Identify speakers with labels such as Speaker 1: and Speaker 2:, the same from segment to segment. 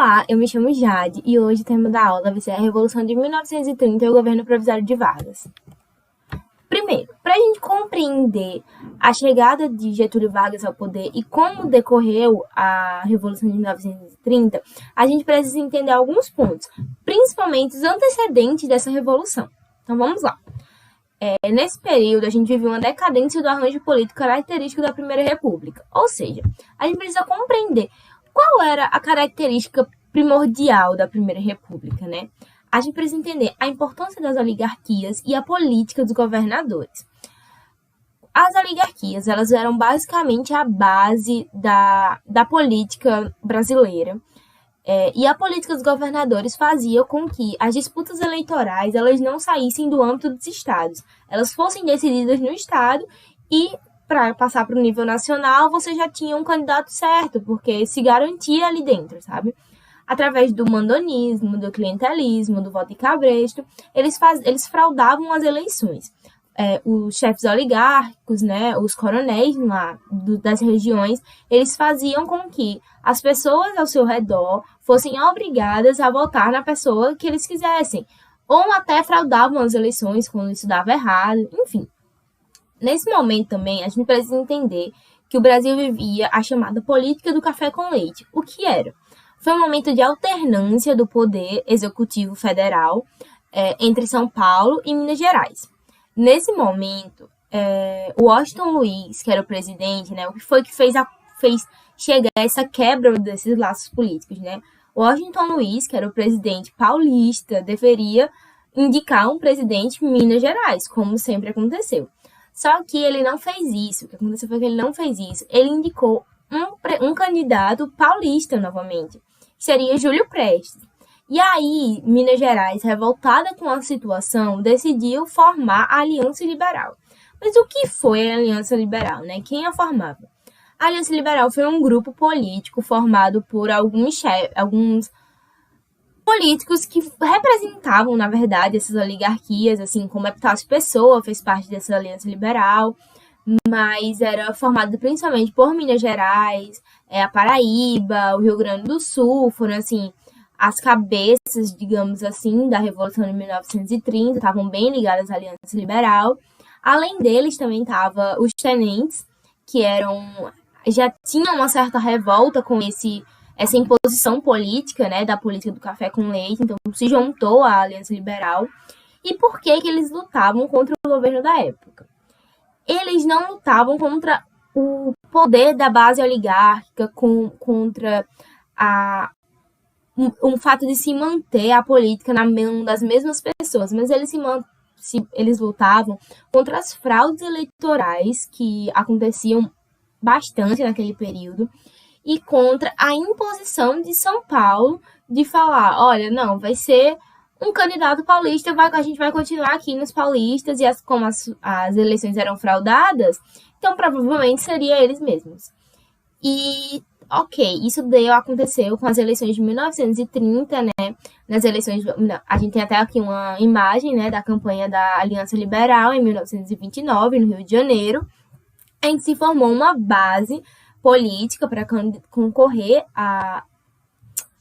Speaker 1: Olá, eu me chamo Jade e hoje o tema da aula vai ser a Revolução de 1930 e o governo provisório de Vargas. Primeiro, para a gente compreender a chegada de Getúlio Vargas ao poder e como decorreu a Revolução de 1930, a gente precisa entender alguns pontos, principalmente os antecedentes dessa revolução. Então vamos lá. Nesse período, a gente vive uma decadência do arranjo político característico da Primeira República. Ou seja, a gente precisa compreender qual era a característica primordial da Primeira República, né? A gente precisa entender a importância das oligarquias e a política dos governadores. As oligarquias, elas eram basicamente a base da política brasileira. E a política dos governadores fazia com que as disputas eleitorais elas não saíssem do âmbito dos estados. Elas fossem decididas no estado e, para passar para o nível nacional, você já tinha um candidato certo, porque se garantia ali dentro, sabe? Através do mandonismo, do clientelismo, do voto de cabresto, eles fraudavam as eleições. Os chefes oligárquicos, né, os coronéis lá das regiões, eles faziam com que as pessoas ao seu redor fossem obrigadas a votar na pessoa que eles quisessem, ou até fraudavam as eleições quando isso dava errado, enfim. Nesse momento também, a gente precisa entender que o Brasil vivia a chamada política do café com leite. O que era? Foi um momento de alternância do poder executivo federal entre São Paulo e Minas Gerais. Nesse momento, o Washington Luiz, que era o presidente, né, o que foi que fez chegar a essa quebra desses laços políticos, né? O Washington Luiz, que era o presidente paulista, deveria indicar um presidente Minas Gerais, como sempre aconteceu. Só que ele não fez isso. O que aconteceu foi que ele não fez isso. Ele indicou um candidato paulista novamente, que seria Júlio Prestes. E aí, Minas Gerais, revoltada com a situação, decidiu formar a Aliança Liberal. Mas o que foi a Aliança Liberal, né? Quem a formava? A Aliança Liberal foi um grupo político formado por alguns políticos que representavam, na verdade, essas oligarquias, assim como Epitácio Pessoa fez parte dessa Aliança Liberal, mas era formado principalmente por Minas Gerais, a Paraíba, o Rio Grande do Sul, foram, assim, as cabeças, digamos assim, da Revolução de 1930, estavam bem ligadas à Aliança Liberal. Além deles, também estavam os tenentes, que já tinham uma certa revolta com essa imposição política, né, da política do café com leite, então se juntou à Aliança Liberal. E por que eles lutavam contra o governo da época? Eles não lutavam contra o poder da base oligárquica, contra um fato de se manter a política na mão das mesmas pessoas, mas eles lutavam contra as fraudes eleitorais que aconteciam bastante naquele período e contra a imposição de São Paulo de falar, olha, não, vai ser um candidato paulista, a gente vai continuar aqui nos paulistas, e como as eleições eram fraudadas, então provavelmente seria eles mesmos. E, ok, isso aconteceu com as eleições de 1930, né? Nas eleições, a gente tem até aqui uma imagem, né, da campanha da Aliança Liberal em 1929, no Rio de Janeiro, em que se formou uma base política para concorrer à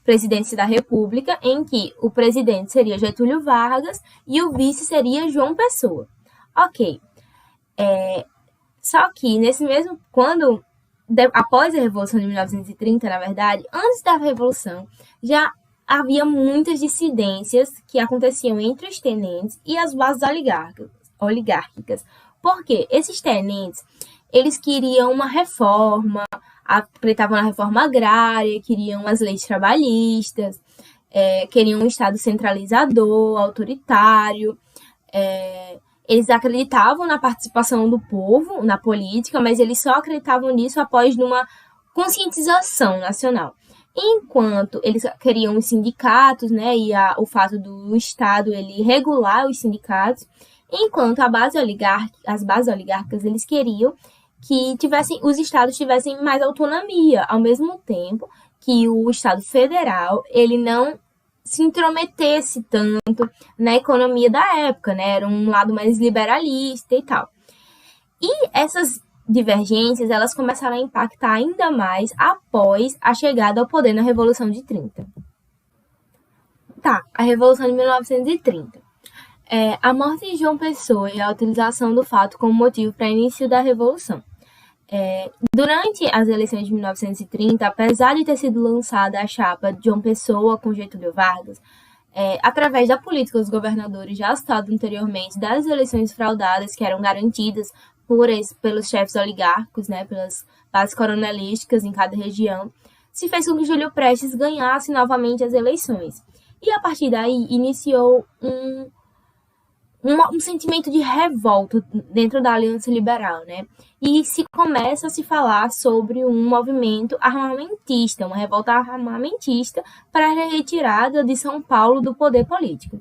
Speaker 1: presidência da República, em que o presidente seria Getúlio Vargas e o vice seria João Pessoa. Ok. Só que após a Revolução de 1930, na verdade, antes da Revolução, já havia muitas dissidências que aconteciam entre os tenentes e as bases oligárquicas. Por quê? Esses tenentes, eles queriam uma reforma, acreditavam na reforma agrária, queriam as leis trabalhistas, queriam um Estado centralizador, autoritário. Eles acreditavam na participação do povo na política, mas eles só acreditavam nisso após uma conscientização nacional. Enquanto eles queriam os sindicatos, né, e o fato do Estado ele regular os sindicatos, enquanto as bases oligárquicas eles queriam que os estados tivessem mais autonomia, ao mesmo tempo que o Estado federal ele não se intrometesse tanto na economia da época, né? Era um lado mais liberalista e tal. E essas divergências, elas começaram a impactar ainda mais após a chegada ao poder na Revolução de 30. Tá, a Revolução de 1930. A morte de João Pessoa e a utilização do fato como motivo para início da Revolução. Durante as eleições de 1930, apesar de ter sido lançada a chapa de João Pessoa com Getúlio Vargas, através da política dos governadores já citado anteriormente, das eleições fraudadas que eram garantidas pelos chefes oligárquicos, né, pelas bases coronelísticas em cada região, se fez com que Júlio Prestes ganhasse novamente as eleições. E a partir daí iniciou um sentimento de revolta dentro da Aliança Liberal, né? E se começa a se falar sobre um movimento armamentista, uma revolta armamentista para a retirada de São Paulo do poder político.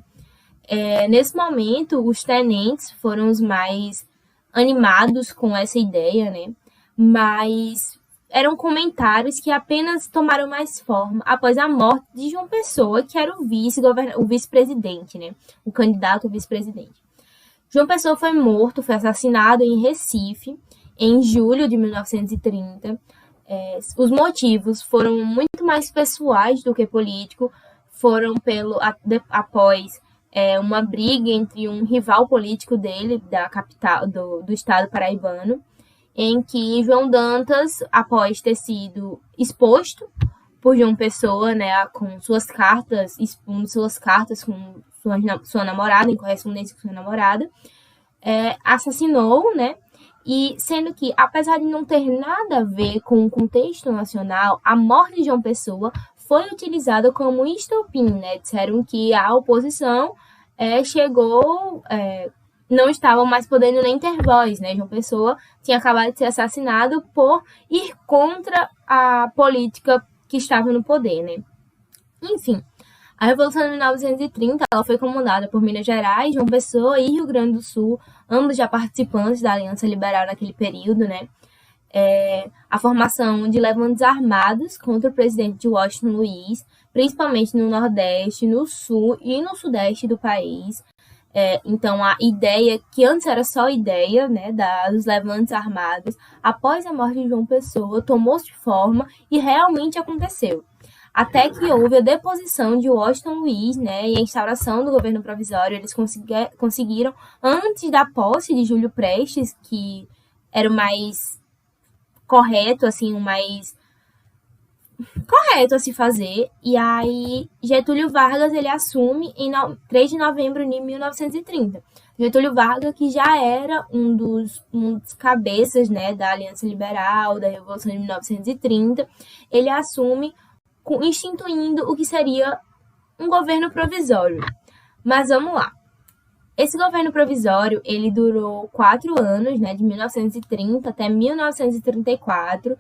Speaker 1: Nesse momento, os tenentes foram os mais animados com essa ideia, né? Mas eram comentários que apenas tomaram mais forma após a morte de João Pessoa, que era o vice-presidente, né? O candidato ao vice-presidente. João Pessoa foi morto, foi assassinado em Recife, em julho de 1930. Os motivos foram muito mais pessoais do que políticos, foram após uma briga entre um rival político dele, da capital do estado paraibano, em que João Dantas, após ter sido exposto por João Pessoa, né, com suas cartas com sua namorada, em correspondência com sua namorada, assassinou, né, e sendo que, apesar de não ter nada a ver com o contexto nacional, a morte de João Pessoa foi utilizada como estopim, né, disseram que a oposição não estavam mais podendo nem ter voz, né? João Pessoa tinha acabado de ser assassinado por ir contra a política que estava no poder, né? Enfim, a Revolução de 1930 ela foi comandada por Minas Gerais, João Pessoa e Rio Grande do Sul, ambos já participantes da Aliança Liberal naquele período, né? A formação de levantes armados contra o presidente Washington Luiz, principalmente no Nordeste, no Sul e no Sudeste do país. Então, a ideia, que antes era só ideia, né, dos levantes armados, após a morte de João Pessoa, tomou-se forma e realmente aconteceu. Até que houve a deposição de Washington Luiz, né, e a instauração do governo provisório. Eles conseguiram, antes da posse de Júlio Prestes, que era o mais correto, assim, o mais correto a se fazer, e aí Getúlio Vargas ele assume em 3 de novembro de 1930. Getúlio Vargas, que já era um dos cabeças, né, da Aliança Liberal, da Revolução de 1930, ele assume instituindo o que seria um governo provisório. Mas vamos lá. Esse governo provisório ele durou 4 anos, né, de 1930 até 1934,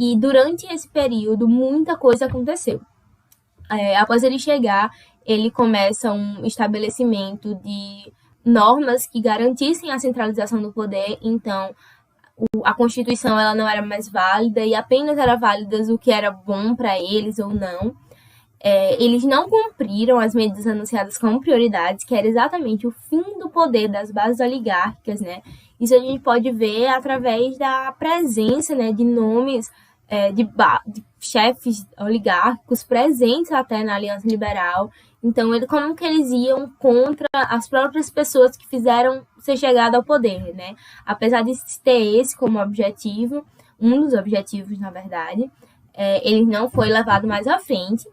Speaker 1: e durante esse período, muita coisa aconteceu. Após ele chegar, ele começa um estabelecimento de normas que garantissem a centralização do poder. Então, a Constituição ela não era mais válida e apenas era válida o que era bom para eles ou não. Eles não cumpriram as medidas anunciadas como prioridades, que era exatamente o fim do poder das bases oligárquicas, né? Isso a gente pode ver através da presença, né, de nomes de chefes oligárquicos presentes até na Aliança Liberal. Então, como que eles iam contra as próprias pessoas que fizeram ser chegada ao poder, né? Apesar de ter esse como objetivo, um dos objetivos, na verdade, ele não foi levado mais à frente.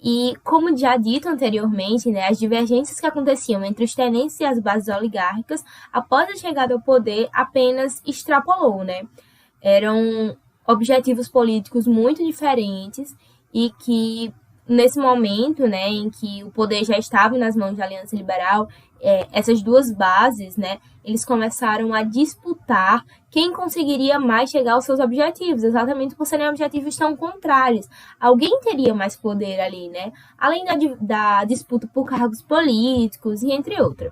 Speaker 1: E, como já dito anteriormente, né, as divergências que aconteciam entre os tenentes e as bases oligárquicas, após a chegada ao poder, apenas extrapolou, né? Eram objetivos políticos muito diferentes e que, nesse momento, né, em que o poder já estava nas mãos da Aliança Liberal, essas duas bases, né, eles começaram a disputar quem conseguiria mais chegar aos seus objetivos, exatamente por serem objetivos tão contrários. Alguém teria mais poder ali, né, além da disputa por cargos políticos e entre outros.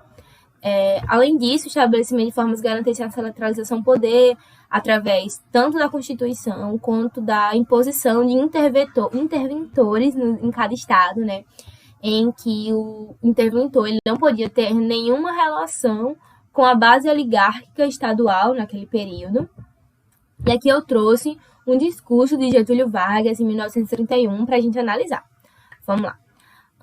Speaker 1: Além disso, o estabelecimento de formas que garantissem a centralização do poder através tanto da Constituição quanto da imposição de interventores em cada estado, né, em que o interventor ele não podia ter nenhuma relação com a base oligárquica estadual naquele período. E aqui eu trouxe um discurso de Getúlio Vargas em 1931 para a gente analisar. Vamos lá.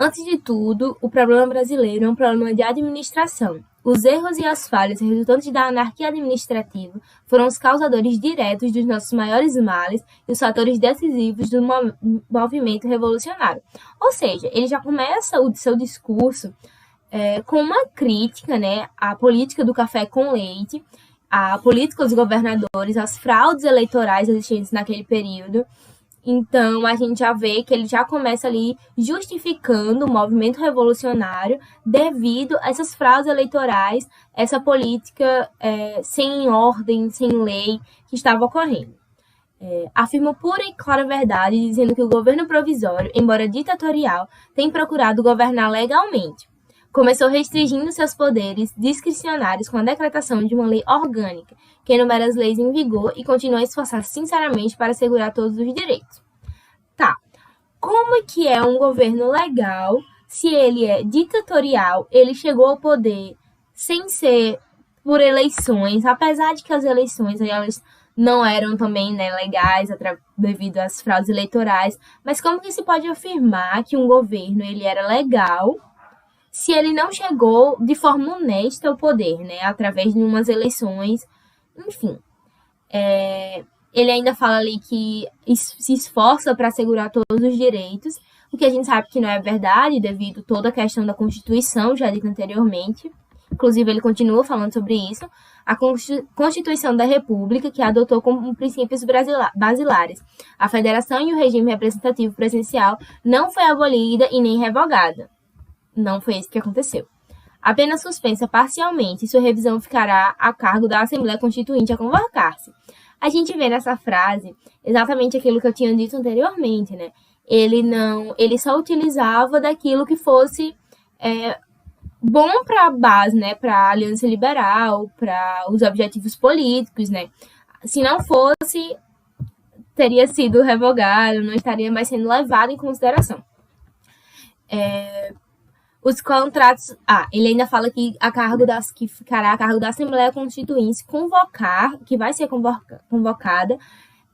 Speaker 1: Antes de tudo, o problema brasileiro é um problema de administração. Os erros e as falhas resultantes da anarquia administrativa foram os causadores diretos dos nossos maiores males e os fatores decisivos do movimento revolucionário. Ou seja, ele já começa o seu discurso com uma crítica, né, à política do café com leite, à política dos governadores, às fraudes eleitorais existentes naquele período. Então, a gente já vê que ele já começa ali justificando o movimento revolucionário devido a essas fraudes eleitorais, essa política sem ordem, sem lei que estava ocorrendo. Afirma pura e clara verdade, dizendo que o governo provisório, embora ditatorial, tem procurado governar legalmente. Começou restringindo seus poderes discricionários com a decretação de uma lei orgânica, que enumera as leis em vigor e continua a esforçar-se sinceramente para assegurar todos os direitos. Tá, como que é um governo legal se ele é ditatorial, ele chegou ao poder sem ser por eleições, apesar de que as eleições elas não eram também, né, legais devido às fraudes eleitorais, mas como que se pode afirmar que um governo ele era legal se ele não chegou de forma honesta ao poder, né, através de umas eleições, enfim. Ele ainda fala ali que se esforça para assegurar todos os direitos, o que a gente sabe que não é verdade, devido a toda a questão da Constituição, já dito anteriormente. Inclusive, ele continua falando sobre isso. A Constituição da República, que adotou como princípios basilares a federação e o regime representativo presidencial, não foi abolida e nem revogada. Não foi isso que aconteceu. Apenas suspensa parcialmente, sua revisão ficará a cargo da Assembleia Constituinte a convocar-se. A gente vê nessa frase exatamente aquilo que eu tinha dito anteriormente, né? Ele só utilizava daquilo que fosse bom para a base, né? Para a Aliança Liberal, para os objetivos políticos, né? Se não fosse, teria sido revogado, não estaria mais sendo levado em consideração. Os contratos... ele ainda fala que que ficará a cargo da Assembleia Constituinte convocar, que vai ser convocada,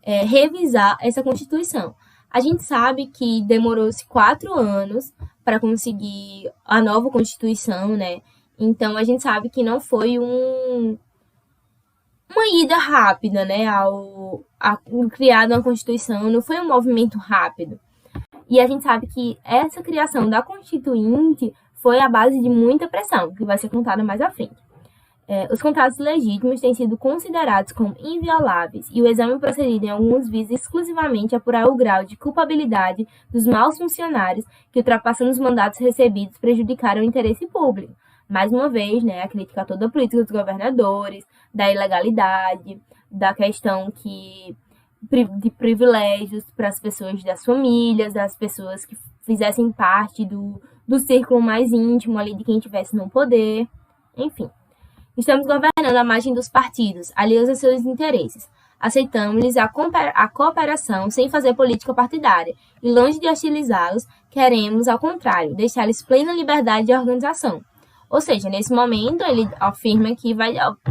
Speaker 1: revisar essa Constituição. A gente sabe que demorou-se 4 anos para conseguir a nova Constituição, né? Então, a gente sabe que não foi uma ida rápida, né? A criar uma Constituição, não foi um movimento rápido. E a gente sabe que essa criação da Constituinte foi a base de muita pressão, que vai ser contada mais à frente. Os contratos legítimos têm sido considerados como invioláveis e o exame procedido em alguns visa exclusivamente a apurar o grau de culpabilidade dos maus funcionários que, ultrapassando os mandatos recebidos, prejudicaram o interesse público. Mais uma vez, né, a crítica a toda a política dos governadores, da ilegalidade, da questão de privilégios para as pessoas das famílias, das pessoas que fizessem parte do círculo mais íntimo ali de quem estivesse no poder, enfim. Estamos governando à margem dos partidos, alheios a seus interesses. Aceitamos-lhes a cooperação sem fazer política partidária e, longe de hostilizá-los, queremos, ao contrário, deixar-lhes plena liberdade de organização. Ou seja, nesse momento, ele afirma que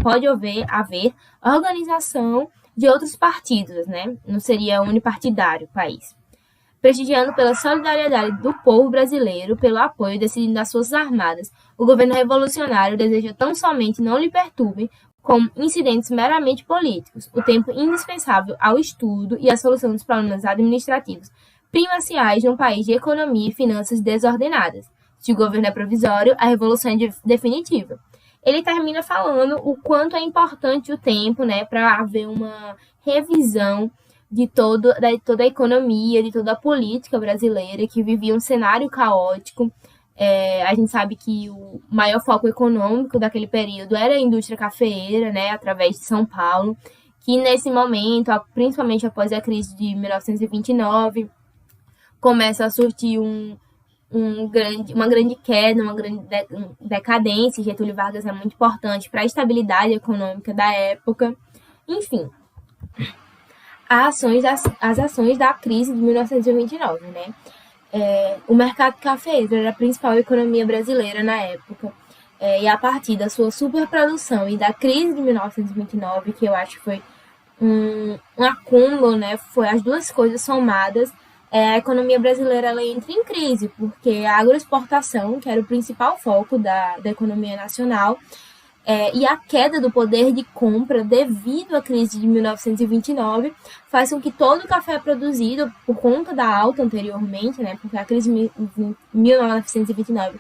Speaker 1: pode haver organização de outros partidos, né? Não seria unipartidário o país. Prestigiando pela solidariedade do povo brasileiro, pelo apoio decidido das Forças Armadas, o governo revolucionário deseja tão somente não lhe perturbe como incidentes meramente políticos, o tempo indispensável ao estudo e à solução dos problemas administrativos primaciais num país de economia e finanças desordenadas. Se o governo é provisório, a revolução é definitiva. Ele termina falando o quanto é importante o tempo, né, para haver uma revisão de toda a economia, de toda a política brasileira, que vivia um cenário caótico. A gente sabe que o maior foco econômico daquele período era a indústria cafeeira, né, através de São Paulo, que nesse momento, principalmente após a crise de 1929, começa a surtir uma grande queda, uma grande decadência. Getúlio Vargas é muito importante para a estabilidade econômica da época. Enfim, as ações da crise de 1929, né? O mercado cafeeiro era a principal economia brasileira na época. E a partir da sua superprodução e da crise de 1929, que eu acho que foi um acúmulo, né? Foi as duas coisas somadas, a economia brasileira ela entra em crise, porque a agroexportação, que era o principal foco da economia nacional, e a queda do poder de compra devido à crise de 1929 faz com que todo o café produzido, por conta da alta anteriormente, né, porque a crise de 1929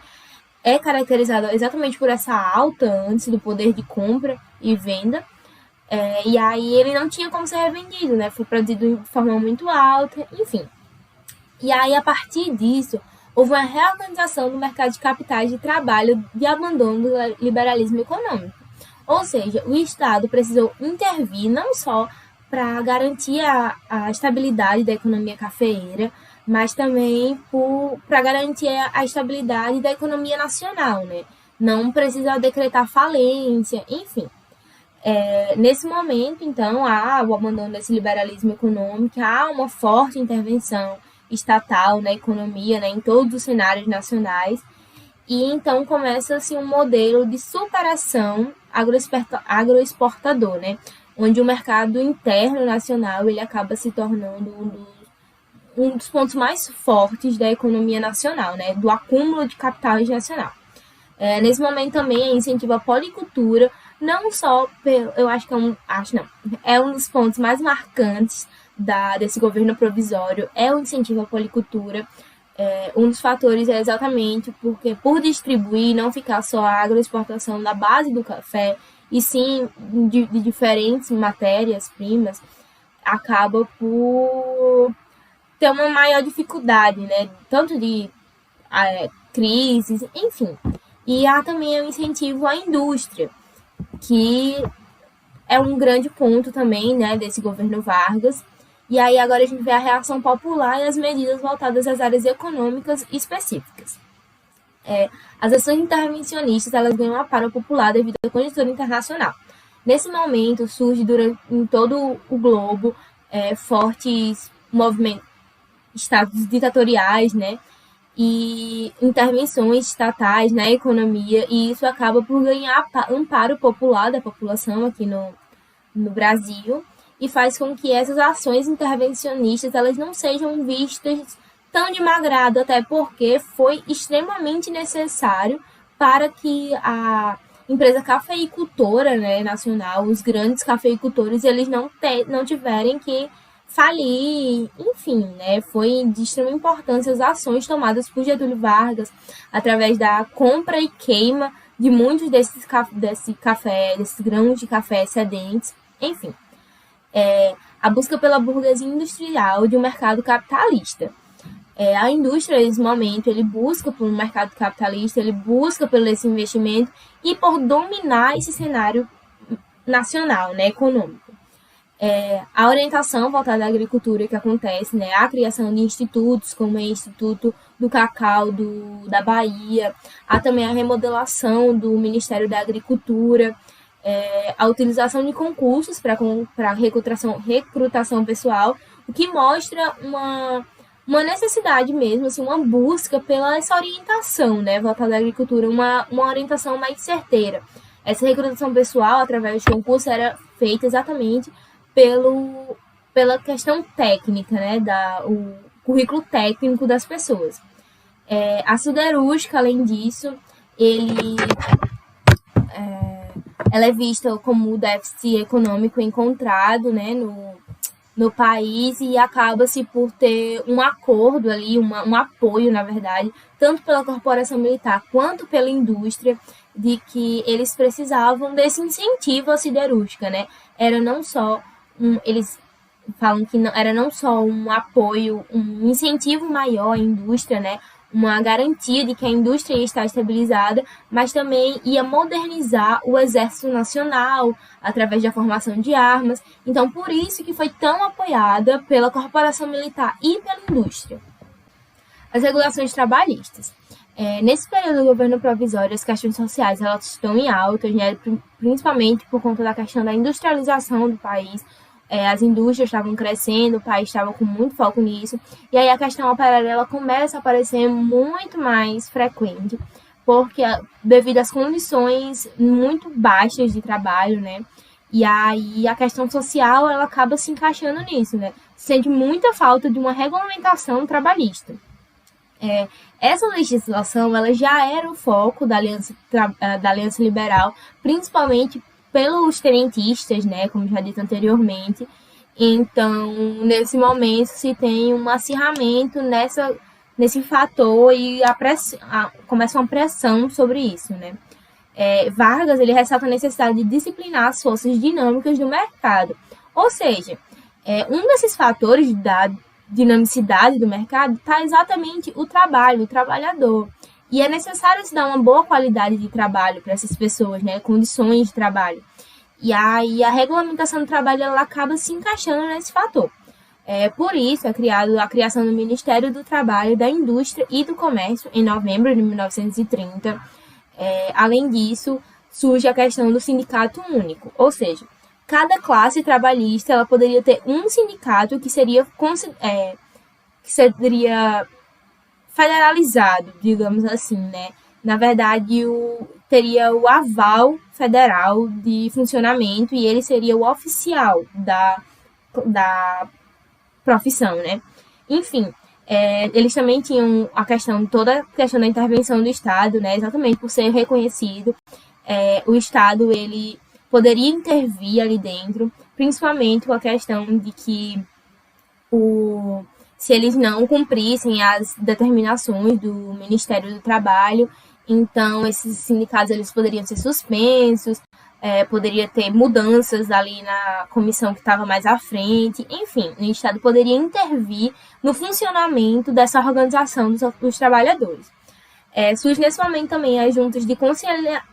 Speaker 1: é caracterizada exatamente por essa alta antes do poder de compra e venda, e aí ele não tinha como ser revendido, né, foi produzido de forma muito alta, enfim. E aí, a partir disso, houve uma reorganização do mercado de capitais de trabalho de abandono do liberalismo econômico. Ou seja, o Estado precisou intervir não só para garantir a estabilidade da economia cafeeira, mas também para garantir a estabilidade da economia nacional, né? Não precisa decretar falência, enfim. Nesse momento, então, há o abandono desse liberalismo econômico, há uma forte intervenção estatal na economia, né, em todos os cenários nacionais, e então começa-se um modelo de superação agroexportador, né, onde o mercado interno nacional ele acaba se tornando um dos pontos mais fortes da economia nacional, né, do acúmulo de capitais nacional. Nesse momento também é incentivo à policultura, não só, eu acho que é um dos pontos mais marcantes desse governo provisório, é o incentivo à policultura. Um dos fatores é exatamente porque, por distribuir, não ficar só a agroexportação da base do café, e sim de diferentes matérias-primas, acaba por ter uma maior dificuldade, né? Tanto de crises, enfim. E há também o incentivo à indústria, que é um grande ponto também, né, desse governo Vargas. E aí agora a gente vê a reação popular e as medidas voltadas às áreas econômicas específicas. As ações intervencionistas elas ganham amparo popular devido à conjuntura internacional. Nesse momento surge em todo o globo fortes movimentos, estados ditatoriais, né, e intervenções estatais na economia, e isso acaba por ganhar amparo popular da população aqui no Brasil, e faz com que essas ações intervencionistas elas não sejam vistas tão de agrado, até porque foi extremamente necessário para que a empresa cafeicultora, né, nacional, os grandes cafeicultores, eles não tiverem que falir, enfim, né, foi de extrema importância as ações tomadas por Getúlio Vargas através da compra e queima de muitos desses grãos de café excedentes, enfim. A busca pela burguesia industrial de um mercado capitalista. A indústria, nesse momento, ele busca por um mercado capitalista, ele busca pelo esse investimento e por dominar esse cenário nacional, né, econômico. A orientação voltada à agricultura que acontece, né, a criação de institutos, como o Instituto do Cacau da Bahia, há também a remodelação do Ministério da Agricultura, a utilização de concursos para recrutação pessoal, o que mostra uma necessidade mesmo, assim, uma busca pela essa orientação, né, voltada à agricultura, uma orientação mais certeira. Essa recrutação pessoal, através de concurso, era feita exatamente pela questão técnica, né, o currículo técnico das pessoas. A siderúrgica, além disso, ela é vista como o déficit econômico encontrado, né, no país, e acaba-se por ter um acordo ali, um apoio, na verdade, tanto pela corporação militar quanto pela indústria, de que eles precisavam desse incentivo à siderúrgica, né? Era não só eles falam que era não só um apoio, um incentivo maior à indústria, né? Uma garantia de que a indústria ia estar estabilizada, mas também ia modernizar o Exército Nacional através da formação de armas. Então, por isso que foi tão apoiada pela corporação militar e pela indústria. As regulações trabalhistas. Nesse período do governo provisório, as questões sociais elas estão em alta, né, principalmente por conta da questão da industrialização do país. As indústrias estavam crescendo, o país estava com muito foco nisso, e aí a questão operária ela começa a aparecer muito mais frequente, porque devido às condições muito baixas de trabalho, né, E aí a questão social ela acaba se encaixando nisso, né? Sente muita falta de uma regulamentação trabalhista. Essa legislação ela já era o foco da Aliança Liberal, principalmente pelos tenentistas, né, como já dito anteriormente. Então, nesse momento, se tem um acirramento nesse fator e começa uma pressão sobre isso, né? Vargas ele ressalta a necessidade de disciplinar as forças dinâmicas do mercado. Ou seja, um desses fatores da dinamicidade do mercado está exatamente o trabalho, o trabalhador. E é necessário se dar uma boa qualidade de trabalho para essas pessoas, né? Condições de trabalho. E aí a regulamentação do trabalho ela acaba se encaixando nesse fator. Por isso é criado a criação do Ministério do Trabalho, da Indústria e do Comércio em novembro de 1930. Além disso, surge a questão do sindicato único, ou seja, cada classe trabalhista ela poderia ter um sindicato que seria federalizado, digamos assim, né? Na verdade, teria o aval federal de funcionamento e ele seria o oficial da profissão, né? Enfim, eles também tinham toda a questão da intervenção do Estado, né? Exatamente por ser reconhecido, o Estado ele poderia intervir ali dentro, principalmente com a questão de que se eles não cumprissem as determinações do Ministério do Trabalho, então esses sindicatos eles poderiam ser suspensos, poderia ter mudanças ali na comissão que estava mais à frente, enfim, o Estado poderia intervir no funcionamento dessa organização dos trabalhadores. Surge nesse momento também as juntas de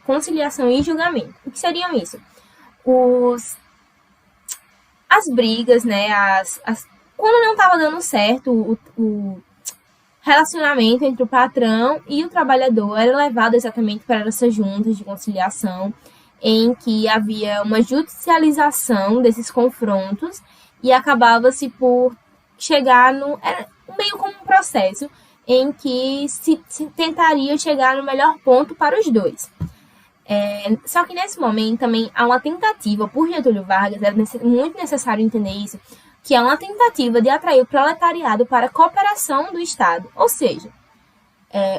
Speaker 1: conciliação e julgamento. O que seriam isso? As brigas, né, quando não estava dando certo o relacionamento entre o patrão e o trabalhador era levado exatamente para essas juntas de conciliação, em que havia uma judicialização desses confrontos e acabava-se por chegar era meio como um processo em que se tentaria chegar no melhor ponto para os dois. Só que nesse momento também há uma tentativa por Getúlio Vargas, era muito necessário entender isso, que é uma tentativa de atrair o proletariado para a cooperação do Estado. Ou seja,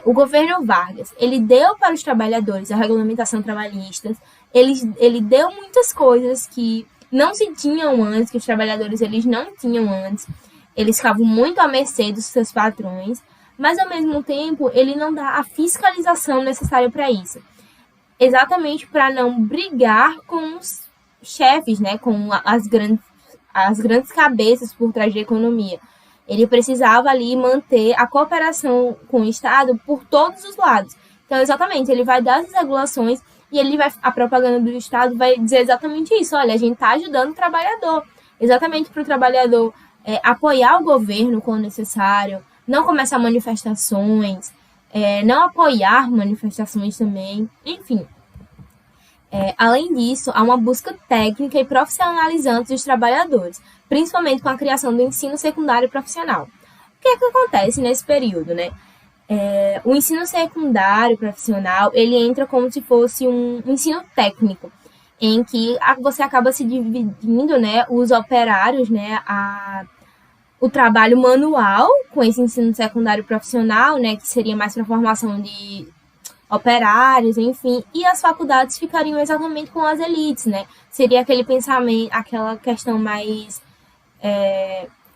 Speaker 1: o governo Vargas, ele deu para os trabalhadores a regulamentação trabalhista, ele deu muitas coisas que não se tinham antes, que os trabalhadores eles não tinham antes, eles ficavam muito à mercê dos seus patrões, mas ao mesmo tempo ele não dá a fiscalização necessária para isso. Exatamente para não brigar com os chefes, né, com as grandes cabeças por trás da economia. Ele precisava ali manter a cooperação com o Estado por todos os lados. Então, exatamente, ele vai dar as regulações e a propaganda do Estado vai dizer exatamente isso. Olha, a gente está ajudando o trabalhador. Exatamente para o trabalhador apoiar o governo quando necessário, não começar manifestações, não apoiar manifestações também, enfim. Além disso, há uma busca técnica e profissionalizante dos trabalhadores, principalmente com a criação do ensino secundário profissional. O que é que acontece nesse período, né? O ensino secundário profissional, ele entra como se fosse um ensino técnico, em que você acaba se dividindo, né, os operários, né, o trabalho manual com esse ensino secundário profissional, né, que seria mais para a formação de operários, enfim, e as faculdades ficariam exatamente com as elites, né? Seria aquele pensamento, aquela questão mais,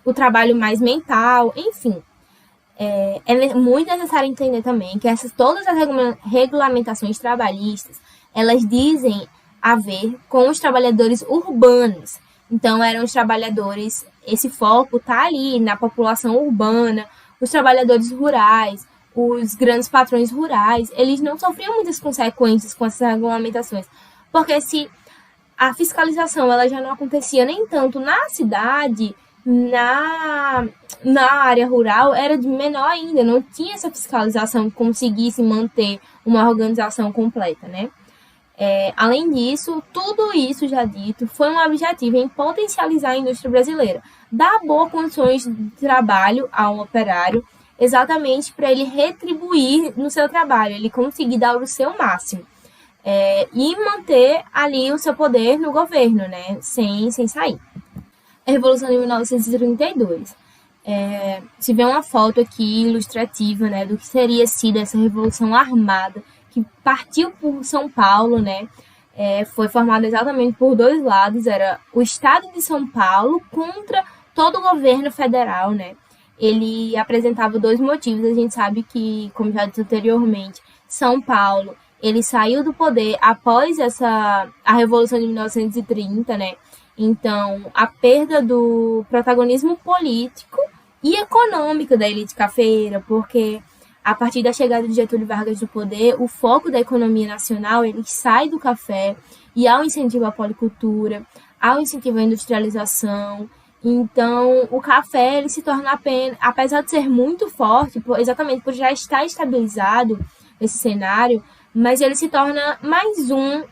Speaker 1: o trabalho mais mental, enfim. É muito necessário entender também que todas as regulamentações trabalhistas, elas dizem a ver com os trabalhadores urbanos. Então, eram os trabalhadores, esse foco está ali na população urbana, os trabalhadores rurais, os grandes patrões rurais, eles não sofriam muitas consequências com essas regulamentações, porque se a fiscalização ela já não acontecia nem tanto na cidade, na área rural, era de menor ainda, não tinha essa fiscalização que conseguisse manter uma organização completa, né? Além disso, tudo isso já dito foi um objetivo em potencializar a indústria brasileira, dar boas condições de trabalho ao operário, exatamente para ele retribuir no seu trabalho, ele conseguir dar o seu máximo. e manter ali o seu poder no governo, né, sem sair. A Revolução de 1932. Se vê uma foto aqui ilustrativa, né, do que teria sido essa Revolução Armada, que partiu por São Paulo, né, foi formada exatamente por dois lados, era o Estado de São Paulo contra todo o governo federal, né. Ele apresentava dois motivos, a gente sabe que, como já disse anteriormente, São Paulo, ele saiu do poder após a Revolução de 1930, né, então a perda do protagonismo político e econômico da elite cafeeira, porque a partir da chegada de Getúlio Vargas no poder, o foco da economia nacional ele sai do café e há um incentivo à policultura, há um incentivo à industrialização. Então, o café ele se torna apenas, apesar de ser muito forte, exatamente por já estar estabilizado esse cenário, mas ele se torna mais um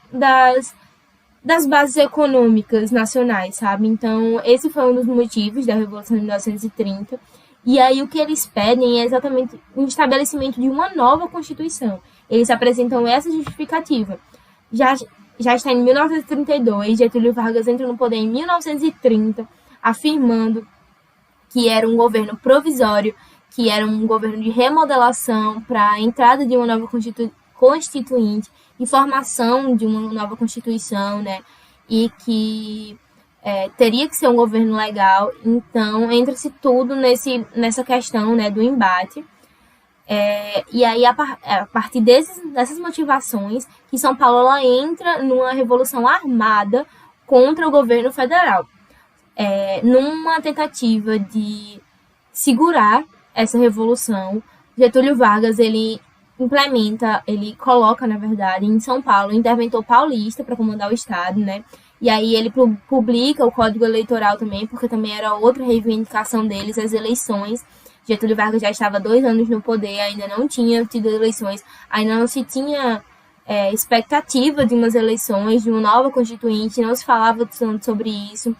Speaker 1: das bases econômicas nacionais, sabe? Então, esse foi um dos motivos da Revolução de 1930. E aí, o que eles pedem é exatamente o estabelecimento de uma nova Constituição. Eles apresentam essa justificativa. Já está em 1932, Getúlio Vargas entra no poder em 1930, afirmando que era um governo provisório, que era um governo de remodelação para a entrada de uma nova constituinte e formação de uma nova Constituição, né? E que teria que ser um governo legal. Então, entra-se tudo nessa questão, né, do embate. E aí, a partir dessas motivações, que São Paulo ela entra numa revolução armada contra o governo federal. Numa tentativa de segurar essa revolução, Getúlio Vargas, ele coloca, na verdade, em São Paulo, um interventor paulista para comandar o Estado, né? E aí ele publica o Código Eleitoral também, porque também era outra reivindicação deles, as eleições. Getúlio Vargas já estava 2 anos no poder, ainda não tinha tido eleições, ainda não se tinha expectativa de umas eleições, de uma nova constituinte, não se falava tanto sobre isso.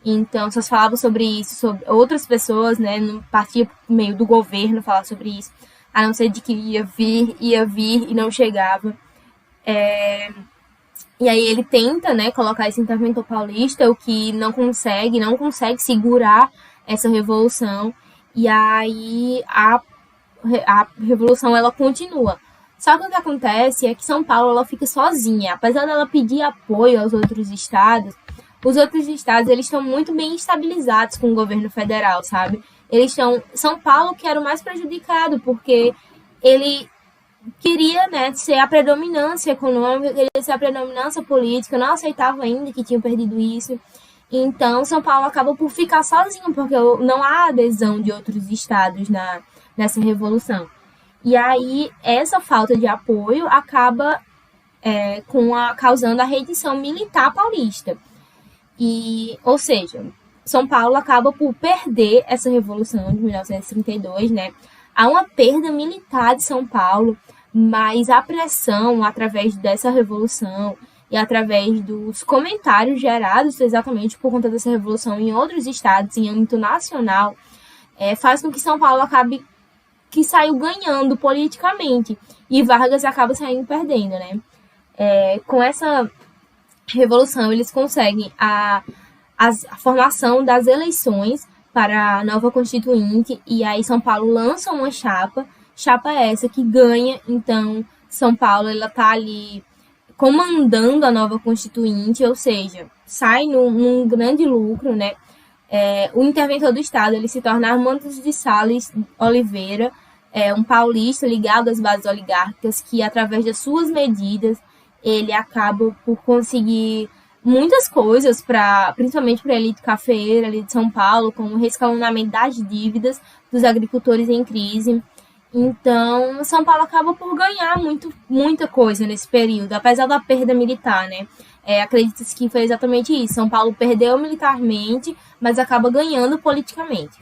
Speaker 1: Então, só se falava sobre isso, sobre outras pessoas, né? Não partia por meio do governo falar sobre isso, a não ser de que ia vir e não chegava. E aí ele tenta, né, colocar esse interventor paulista, o que não consegue segurar essa revolução. E aí a revolução ela continua. Só que o que acontece é que São Paulo ela fica sozinha. Apesar dela pedir apoio aos outros estados, os outros estados eles estão muito bem estabilizados com o governo federal, sabe? São Paulo que era o mais prejudicado, porque ele queria, né, ser a predominância econômica, queria ser a predominância política, não aceitava ainda que tinham perdido isso. Então, São Paulo acaba por ficar sozinho, porque não há adesão de outros estados nessa revolução. E aí, essa falta de apoio acaba causando a rendição militar paulista. Ou seja, São Paulo acaba por perder essa revolução de 1932, né? Há uma perda militar de São Paulo, mas a pressão através dessa revolução e através dos comentários gerados exatamente por conta dessa revolução em outros estados, em âmbito nacional, faz com que São Paulo acabe que saiu ganhando politicamente e Vargas acaba saindo perdendo, né? Com essa revolução, eles conseguem a formação das eleições para a nova Constituinte, e aí São Paulo lança uma chapa essa que ganha. Então, São Paulo ela tá ali comandando a nova Constituinte, ou seja, sai num grande lucro, né? O interventor do Estado ele se torna Armando de Sales Oliveira, um paulista ligado às bases oligárquicas, que através das suas medidas ele acaba por conseguir muitas coisas, principalmente para a elite cafeeira ali de São Paulo, como o rescalonamento das dívidas dos agricultores em crise. Então, São Paulo acaba por ganhar muita coisa nesse período, apesar da perda militar, né? Acredita-se que foi exatamente isso. São Paulo perdeu militarmente, mas acaba ganhando politicamente.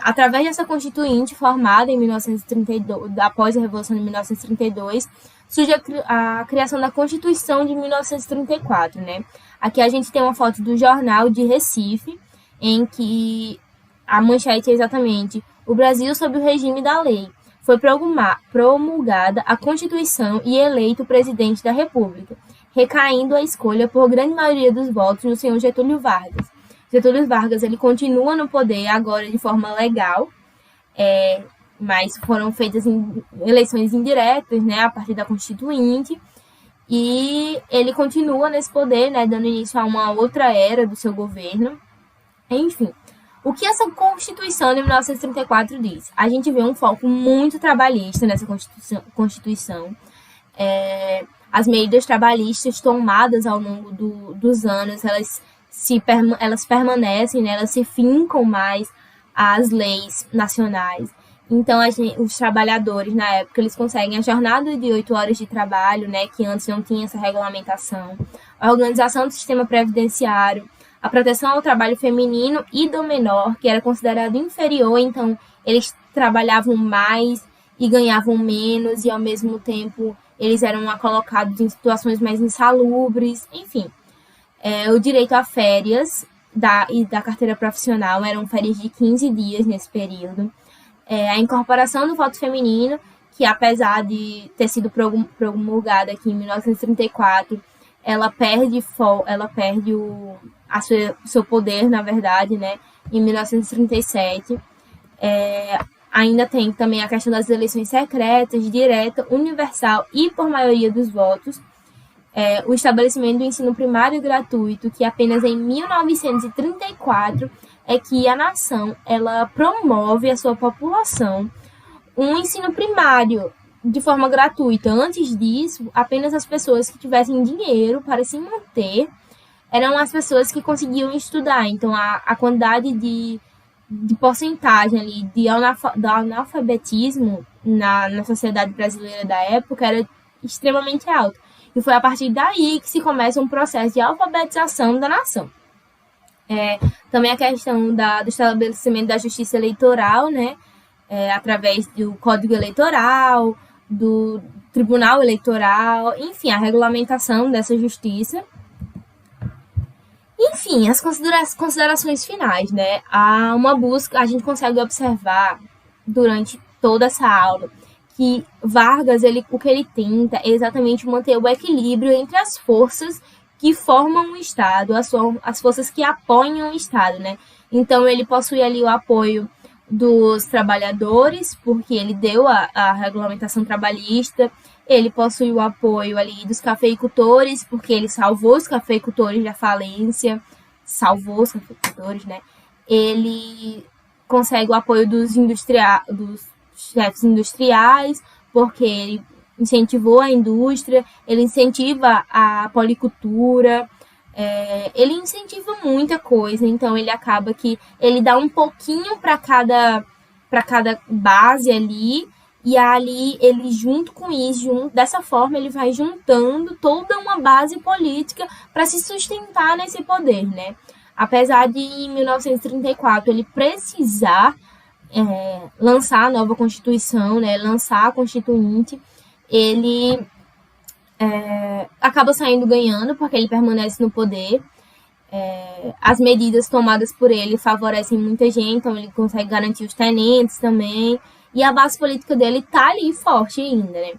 Speaker 1: Através dessa Constituinte formada em 1932, após a Revolução de 1932, surge a criação da Constituição de 1934, né? Aqui a gente tem uma foto do jornal de Recife, em que a manchete é exatamente o Brasil sob o regime da lei. foi promulgada a Constituição e eleito o presidente da República, recaindo a escolha por grande maioria dos votos no senhor Getúlio Vargas. Getúlio Vargas ele continua no poder agora de forma legal, mas foram feitas eleições indiretas, né, a partir da Constituinte, e ele continua nesse poder, né, dando início a uma outra era do seu governo. Enfim, o que essa Constituição de 1934 diz? A gente vê um foco muito trabalhista nessa Constituição. As medidas trabalhistas tomadas ao longo dos anos, elas permanecem, né, elas se fincam mais às leis nacionais. Então, os trabalhadores, na época, eles conseguem a jornada de 8 horas de trabalho, né, que antes não tinha essa regulamentação, a organização do sistema previdenciário, a proteção ao trabalho feminino e do menor, que era considerado inferior, então eles trabalhavam mais e ganhavam menos, e ao mesmo tempo eles eram colocados em situações mais insalubres, enfim. O direito a férias e da carteira profissional eram férias de 15 dias nesse período. A incorporação do voto feminino, que apesar de ter sido promulgada aqui em 1934, ela perde o seu poder, na verdade, né, em 1937. Ainda tem também a questão das eleições secretas, direta, universal e por maioria dos votos. O estabelecimento do ensino primário gratuito, que apenas em 1934 é que a nação ela promove a sua população um ensino primário de forma gratuita. Antes disso, apenas as pessoas que tivessem dinheiro para se manter eram as pessoas que conseguiam estudar. Então, a quantidade de porcentagem ali do analfabetismo na sociedade brasileira da época era extremamente alta. E foi a partir daí que se começa um processo de alfabetização da nação. Também a questão do estabelecimento da justiça eleitoral, né, através do Código Eleitoral, do Tribunal Eleitoral, enfim, a regulamentação dessa justiça. Enfim, as considerações finais, né? Há uma busca, a gente consegue observar durante toda essa aula que Vargas, o que ele tenta é exatamente manter o equilíbrio entre as forças que formam o Estado, as forças que apoiam o Estado, né? Então, ele possui ali o apoio dos trabalhadores, porque ele deu a regulamentação trabalhista, ele possui o apoio ali dos cafeicultores, porque ele salvou os cafeicultores da falência, né? Ele consegue o apoio dos chefes industriais, porque ele incentivou a indústria, ele incentiva a policultura, ele incentiva muita coisa, então ele acaba que ele dá um pouquinho para cada base ali, e ali ele junto com isso, dessa forma ele vai juntando toda uma base política para se sustentar nesse poder, né? Apesar de em 1934 ele precisar lançar a nova Constituição, né, lançar a Constituinte, ele acaba saindo ganhando, porque ele permanece no poder. As medidas tomadas por ele favorecem muita gente, então ele consegue garantir os tenentes também, e a base política dele está ali forte ainda, né?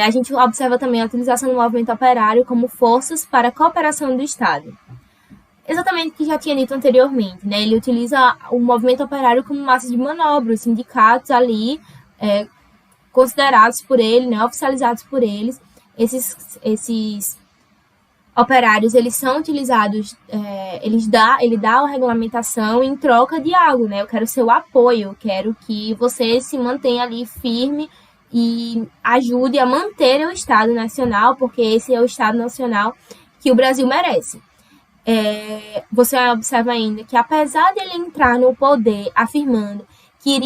Speaker 1: A gente observa também a utilização do movimento operário como forças para a cooperação do Estado. Exatamente o que já tinha dito anteriormente, né? Ele utiliza o movimento operário como massa de manobra, os sindicatos ali, considerados por ele, né, oficializados por eles. Esses operários, eles são utilizados, ele dá a regulamentação em troca de algo, né? Eu quero seu apoio, eu quero que você se mantenha ali firme e ajude a manter o Estado Nacional, porque esse é o Estado Nacional que o Brasil merece. Você observa ainda que, apesar de ele entrar no poder afirmando que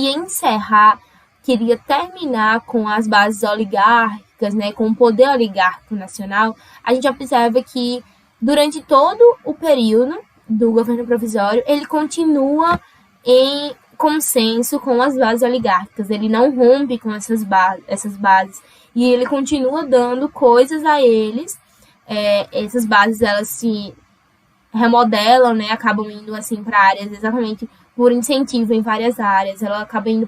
Speaker 1: queria terminar com as bases oligárquicas, né, com o poder oligárquico nacional, a gente observa que, durante todo o período do governo provisório, ele continua em consenso com as bases oligárquicas, ele não rompe com essas bases, e ele continua dando coisas a eles. Essas bases, elas se remodelam, né, acabam indo assim para áreas exatamente por incentivo em várias áreas, ela acaba indo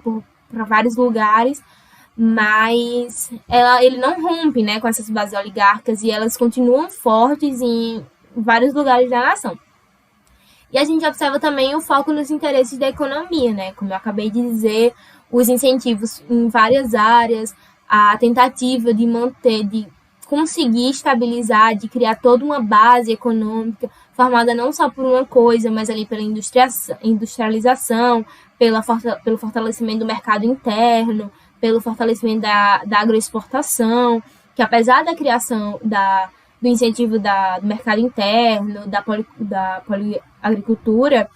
Speaker 1: para vários lugares, mas ele não rompe, né, com essas bases oligárquicas e elas continuam fortes em vários lugares da nação. E a gente observa também o foco nos interesses da economia, né? Como eu acabei de dizer, os incentivos em várias áreas, a tentativa de manter, de conseguir estabilizar, de criar toda uma base econômica formada não só por uma coisa, mas ali pela industrialização, pelo fortalecimento do mercado interno, pelo fortalecimento da agroexportação, que apesar da criação do incentivo do mercado interno, da poliagricultura,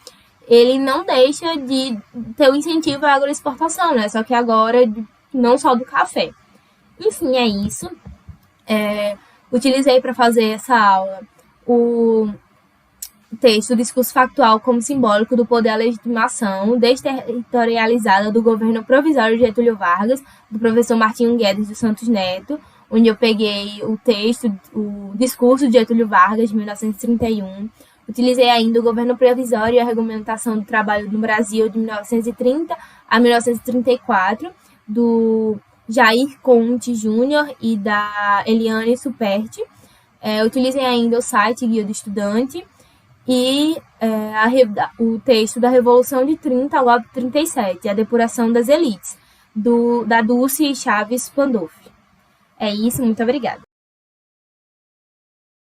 Speaker 1: ele não deixa de ter o incentivo à agroexportação, né? Só que agora não só do café. Enfim, é isso. Utilizei para fazer essa aula o texto, o discurso factual como simbólico do poder à legitimação desterritorializada do governo provisório de Getúlio Vargas, do professor Martinho Guedes dos Santos Neto, onde eu peguei o texto, o discurso de Getúlio Vargas, de 1931. Utilizei ainda o governo provisório e a regulamentação do trabalho no Brasil, de 1930 a 1934, do Jair Conte Júnior e da Eliane Superti. Utilizei ainda o site Guia do Estudante e o texto da Revolução de 30 ao golpe de 37, a depuração das elites, da Dulce Chaves Pandolfi. É isso, muito obrigada.